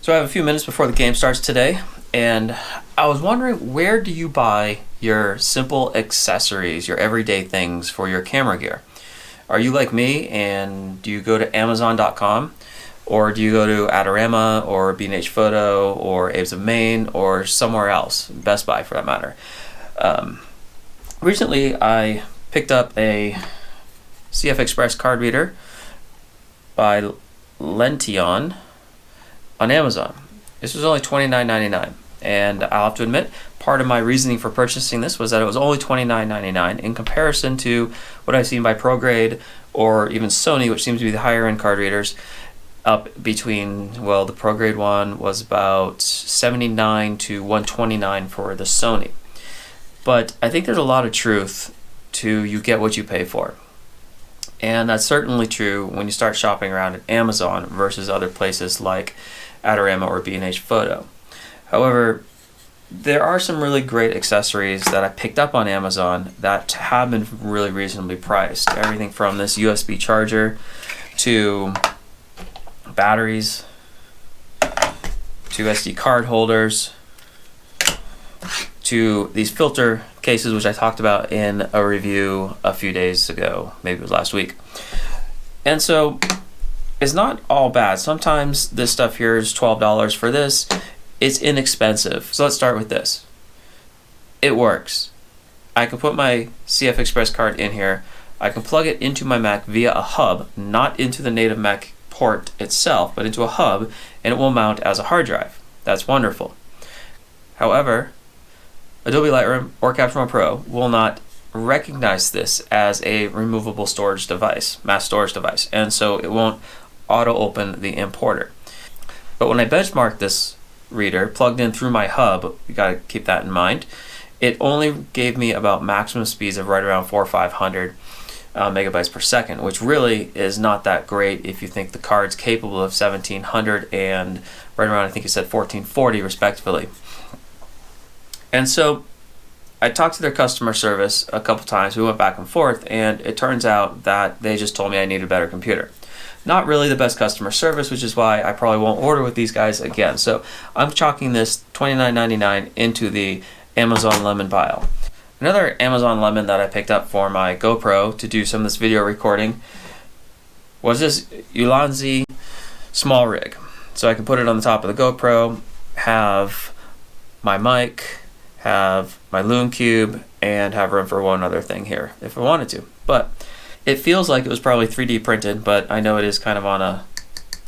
So I have a few minutes before the game starts today, and I was wondering, where do you buy your simple accessories, your everyday things for your camera gear? Are you like me and do you go to Amazon.com, or do you go to Adorama or B&H Photo or Abe's of Maine or somewhere else, Best Buy for that matter? Recently I picked up a CFEXPRESS card reader by LENTION on Amazon. This was only $29.99, and I'll have to admit, part of my reasoning for purchasing this was that it was only $29.99 in comparison to what I've seen by ProGrade or even Sony, which seems to be the higher end card readers, up between, well, the ProGrade one was about $79 to $129 for the Sony. But I think there's a lot of truth to you get what you pay for. And that's certainly true when you start shopping around at Amazon versus other places like Adorama or B&H Photo. However, there are some really great accessories that I picked up on Amazon that have been really reasonably priced. Everything from this USB charger to batteries to SD card holders to these filter cases, which I talked about in a review a few days ago, maybe it was last week. And so it's not all bad. Sometimes this stuff here is $12 for this. It's inexpensive. So let's start with this. It works. I can put my CFEXPRESS card in here. I can plug it into my Mac via a hub, not into the native Mac port itself, but into a hub, and it will mount as a hard drive. That's wonderful. However, Adobe Lightroom or Capture Pro will not recognize this as a removable storage device, mass storage device, and so it won't auto open the importer. But when I benchmarked this reader plugged in through my hub, you got to keep that in mind, it only gave me about maximum speeds of right around 400 or 500 megabytes per second, which really is not that great if you think the card's capable of 1700 and right around, I think you said 1440 respectively. And so I talked to their customer service a couple times. We went back and forth, and it turns out that they just told me I need a better computer. Not really the best customer service, which is why I probably won't order with these guys again. So I'm chalking this $29.99 into the Amazon Lemon pile. Another Amazon Lemon that I picked up for my GoPro to do some of this video recording was this Ulanzi small rig. So I can put it on the top of the GoPro, have my mic, have my Loom Cube, and have room for one other thing here if I wanted to. But it feels like it was probably 3D printed, but I know it is kind of on a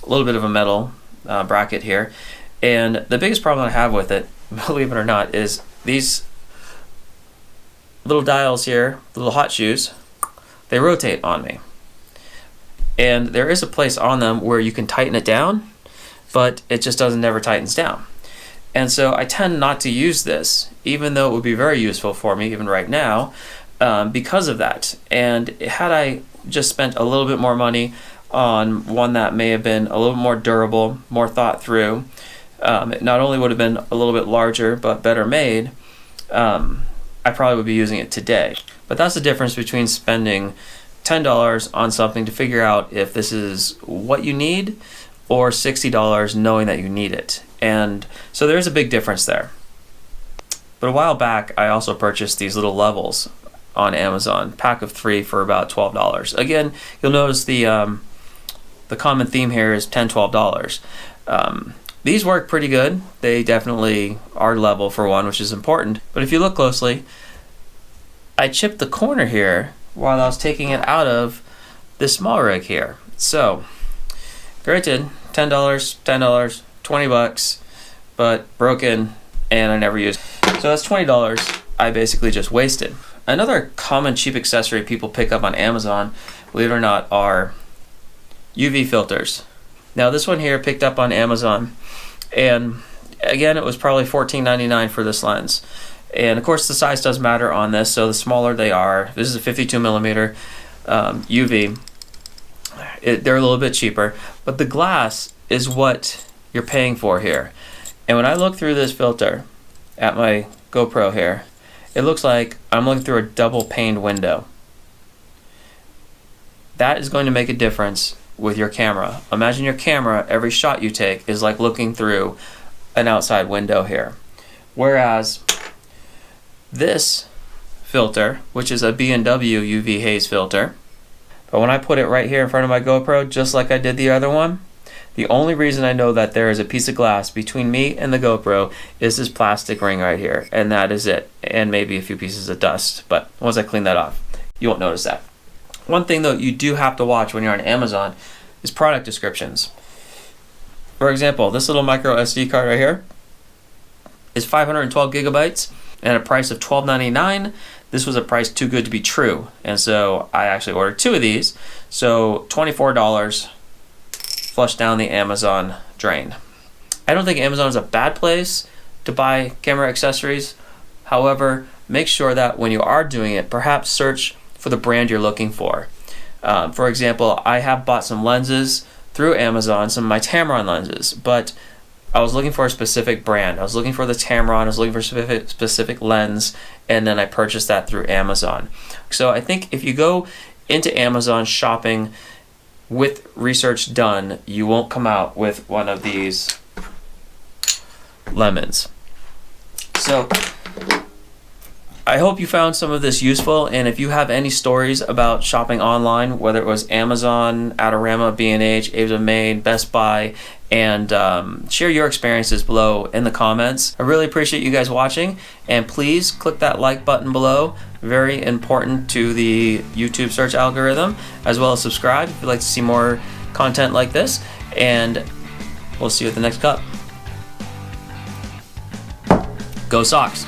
little bit of a metal bracket here. And the biggest problem I have with it, believe it or not, is these little dials here, the little hot shoes, they rotate on me. And there is a place on them where you can tighten it down, but it just never tightens down. And so I tend not to use this, even though it would be very useful for me even right now, because of that. And had I just spent a little bit more money on one that may have been a little more durable, more thought through, it not only would have been a little bit larger but better made, I probably would be using it today. But that's the difference between spending $10 on something to figure out if this is what you need, or $60 knowing that you need it. And so there's a big difference there. But a while back, I also purchased these little levels on Amazon, pack of 3 for about $12. Again, you'll notice the common theme here is $10, $12. These work pretty good. They definitely are level for one, which is important. But if you look closely, I chipped the corner here while I was taking it out of this small rig here. So, granted, $10, 20 bucks, but broken, and I never used. So that's $20 I basically just wasted. Another common cheap accessory people pick up on Amazon, believe it or not, are UV filters. Now this one here picked up on Amazon, and again it was probably $14.99 for this lens. And of course the size does matter on this, so the smaller they are, this is a 52 millimeter UV, they're a little bit cheaper, but the glass is what you're paying for here. And when I look through this filter at my GoPro here, it looks like I'm looking through a double paned window. That is going to make a difference with your camera. Imagine your camera, every shot you take is like looking through an outside window here. Whereas this filter, which is a B&W UV haze filter, but when I put it right here in front of my GoPro, just like I did the other one, the only reason I know that there is a piece of glass between me and the GoPro is this plastic ring right here, and that is it, and maybe a few pieces of dust, but once I clean that off, you won't notice that. One thing though you do have to watch when you're on Amazon is product descriptions. For example, this little micro SD card right here is 512 gigabytes and a price of $12.99. This was a price too good to be true, and so I actually ordered 2 of these, so $24 flushed down the Amazon drain. I don't think Amazon is a bad place to buy camera accessories. However, make sure that when you are doing it, perhaps search for the brand you're looking for. For example, I have bought some lenses through Amazon, some of my Tamron lenses, but I was looking for a specific brand. I was looking for the Tamron, I was looking for a specific lens, and then I purchased that through Amazon. So I think if you go into Amazon shopping with research done, you won't come out with one of these lemons. So I hope you found some of this useful, and if you have any stories about shopping online, whether it was Amazon, Adorama, B&H, Aves of Maine, Best Buy, and share your experiences below in the comments. I really appreciate you guys watching, and please click that like button below. Very important to the YouTube search algorithm, as well as subscribe if you'd like to see more content like this, and we'll see you at the next cup. Go Sox!